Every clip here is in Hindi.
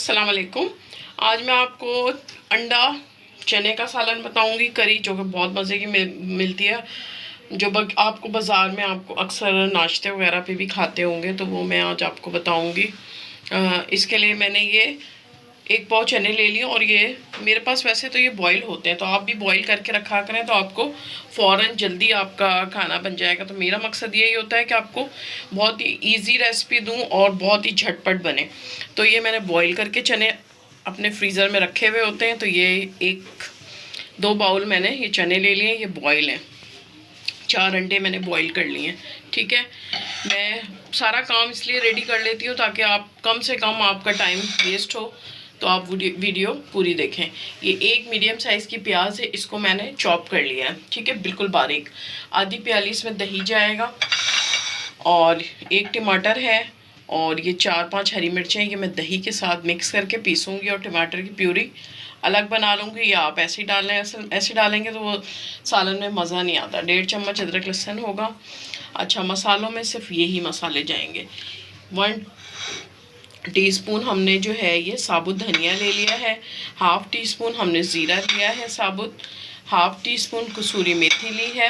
अस्सलाम वालेकुम। आज मैं आपको अंडा चने का सालन बताऊंगी, करी, जो कि बहुत मज़े की मिलती है, जो आपको बाज़ार में आपको अक्सर नाश्ते वगैरह पे भी खाते होंगे, तो वो मैं आज आपको बताऊंगी। इसके लिए मैंने ये एक पाव चने ले लिए, और ये मेरे पास वैसे तो ये बॉईल होते हैं, तो आप भी बॉईल करके रखा करें, तो आपको फ़ौरन जल्दी आपका खाना बन जाएगा। तो मेरा मकसद यही होता है कि आपको बहुत ही इजी रेसिपी दूं और बहुत ही झटपट बने। तो ये मैंने बॉईल करके चने अपने फ्रीज़र में रखे हुए होते हैं। तो ये एक 2 बाउल मैंने ये चने ले लिए, ये बॉईल हैं। 4 अंडे मैंने बॉईल कर लिए हैं। ठीक है, मैं सारा काम इसलिए रेडी कर लेती हूँ ताकि आप कम से कम आपका टाइम वेस्ट हो, तो आप वीडियो पूरी देखें। ये एक मीडियम साइज़ की प्याज है, इसको मैंने चॉप कर लिया है। ठीक है, बिल्कुल बारीक। आधी प्याली इसमें दही जाएगा, और एक टमाटर है, और ये 4-5 हरी मिर्चें, ये मैं दही के साथ मिक्स करके पीसूँगी और टमाटर की प्यूरी अलग बना लूँगी। या आप ऐसे ही डालें, ऐसे डालेंगे तो वो सालन में मज़ा नहीं आता। 1.5 चम्मच अदरक लहसुन होगा। अच्छा, मसालों में सिर्फ यही मसाले जाएंगे। 1 टीस्पून हमने जो है ये साबुत धनिया ले लिया है। 1/2 टीस्पून हमने ज़ीरा लिया है साबुत। 1/2 टीस्पून कसूरी मेथी ली है।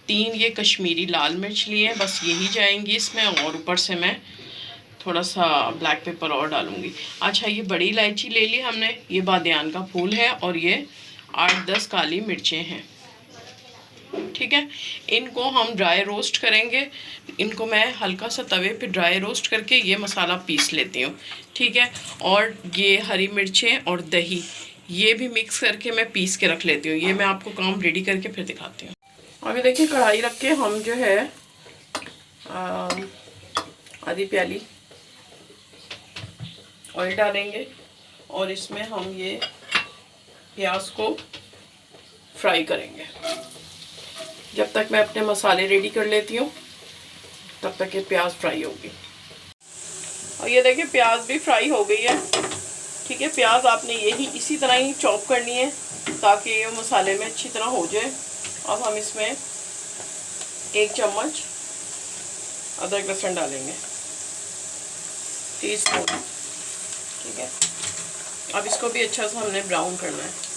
3 ये कश्मीरी लाल मिर्च लिए हैं, बस यही जाएंगी इसमें, और ऊपर से मैं थोड़ा सा ब्लैक पेपर और डालूंगी। अच्छा, ये बड़ी इलायची ले ली हमने, ये बादियान का फूल है, और ये 8-10 काली मिर्चें हैं। ठीक है, इनको हम ड्राई रोस्ट करेंगे। इनको मैं हल्का सा तवे पे ड्राई रोस्ट करके ये मसाला पीस लेती हूँ। ठीक है, और ये हरी मिर्चें और दही ये भी मिक्स करके मैं पीस के रख लेती हूँ। ये मैं आपको काम रेडी करके फिर दिखाती हूँ। अभी देखिए, कढ़ाई रख के हम जो है आधी प्याली ऑयल डालेंगे, और इसमें हम ये प्याज को फ्राई करेंगे। जब तक मैं अपने मसाले रेडी कर लेती हूँ तब तक ये प्याज फ्राई होगी। और ये देखिए, प्याज भी फ्राई हो गई है। ठीक है, प्याज आपने यही इसी तरह ही चॉप करनी है ताकि ये मसाले में अच्छी तरह हो जाए। अब हम इसमें 1 चम्मच अदरक लहसुन डालेंगे, टीस्पून। ठीक है, अब इसको भी अच्छा सा हमने ब्राउन करना है।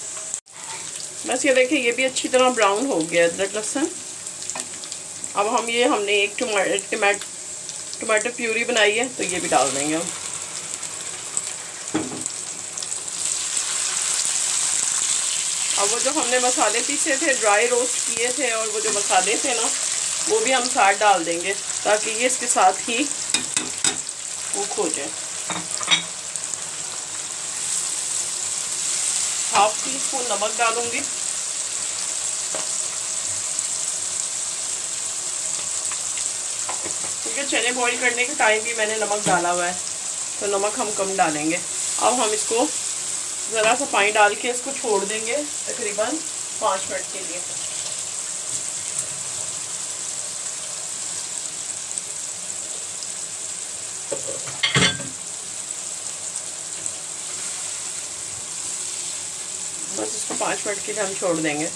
बस ये देखिए, ये भी अच्छी तरह ब्राउन हो गया अदरक लहसुन। अब हम ये हमने एक टमाटर प्यूरी बनाई है, तो ये भी डाल देंगे हम। अब वो जो हमने मसाले पीसे थे, ड्राई रोस्ट किए थे, और वो जो मसाले थे ना, वो भी हम साथ डाल देंगे ताकि ये इसके साथ ही कुक हो जाए। 1/2 टीस्पून नमक डालूंगी। क्योंकि चने बॉईल करने के टाइम भी मैंने नमक डाला हुआ है, तो नमक हम कम डालेंगे। अब हम इसको ज़रा सा पानी डाल के इसको छोड़ देंगे तकरीबन 5 मिनट के लिए। बस इसको 5 मिनट के लिए हम छोड़ देंगे।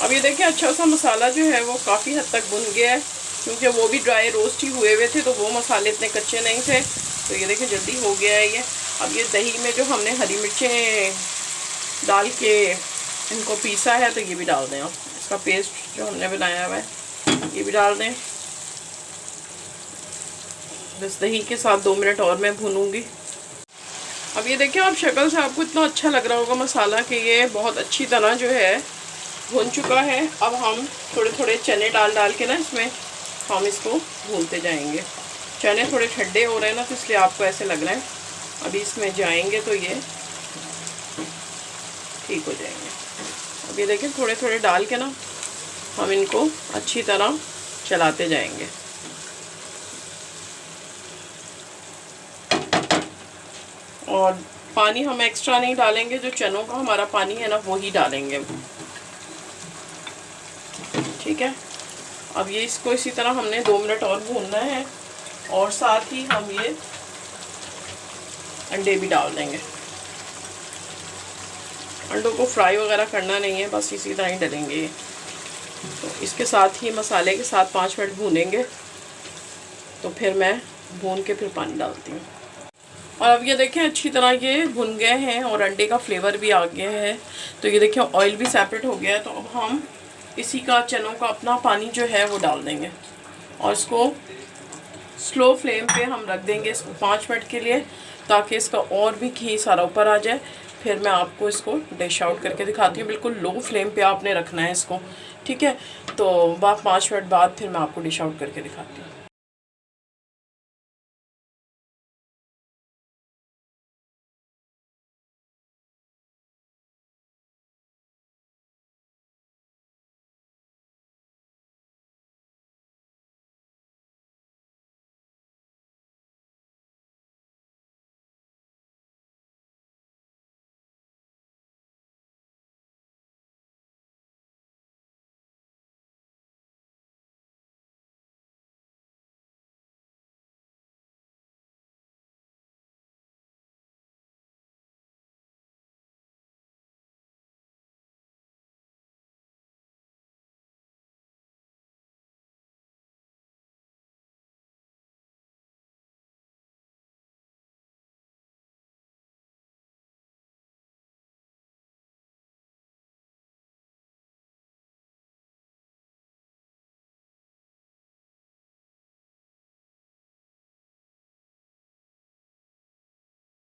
अब ये देखिए, अच्छा सा मसाला जो है वो काफ़ी हद तक भुन गया है, क्योंकि वो भी ड्राई रोस्ट ही हुए हुए थे, तो वो मसाले इतने कच्चे नहीं थे। तो ये देखिए, जल्दी हो गया है ये। अब ये दही में जो हमने हरी मिर्चें डाल के इनको पीसा है, तो ये भी डाल दें। आप इसका पेस्ट जो हमने बनाया हुआ है ये भी डाल दें। बस दही के साथ 2 मिनट और मैं भूनूंगी। अब ये देखिए, आप शक्ल से आपको इतना अच्छा लग रहा होगा मसाला कि ये बहुत अच्छी तरह जो है भून चुका है। अब हम थोड़े थोड़े चने डाल के ना इसमें हम इसको भूनते जाएंगे। चने थोड़े ठंडे हो रहे हैं ना, तो इसलिए आपको ऐसे लग रहा है। अभी इसमें जाएंगे तो ये ठीक हो जाएंगे। अब ये देखिए, थोड़े थोड़े डाल के ना हम इनको अच्छी तरह चलाते जाएंगे। और पानी हम एक्स्ट्रा नहीं डालेंगे, जो चनों का हमारा पानी है ना वो ही डालेंगे। ठीक है, अब ये इसको इसी तरह हमने 2 मिनट और भूनना है, और साथ ही हम ये अंडे भी डाल देंगे। अंडों को फ्राई वगैरह करना नहीं है, बस इसी तरह ही डलेंगे। तो इसके साथ ही मसाले के साथ 5 मिनट भूनेंगे, तो फिर मैं भून के फिर पानी डालती हूँ। और अब ये देखें अच्छी तरह ये भुन गए हैं और अंडे का फ्लेवर भी आ गया है। तो ये देखें ऑयल भी सेपरेट हो गया है। तो अब हम इसी का चनों का अपना पानी जो है वो डाल देंगे और इसको स्लो फ्लेम पे हम रख देंगे इसको 5 मिनट के लिए, ताकि इसका और भी घी सारा ऊपर आ जाए। फिर मैं आपको इसको डिश आउट करके दिखाती हूँ। बिल्कुल लो फ्लेम पे आपने रखना है इसको, ठीक है। तो 5 मिनट बाद फिर मैं आपको डिश आउट करके दिखाती हूँ।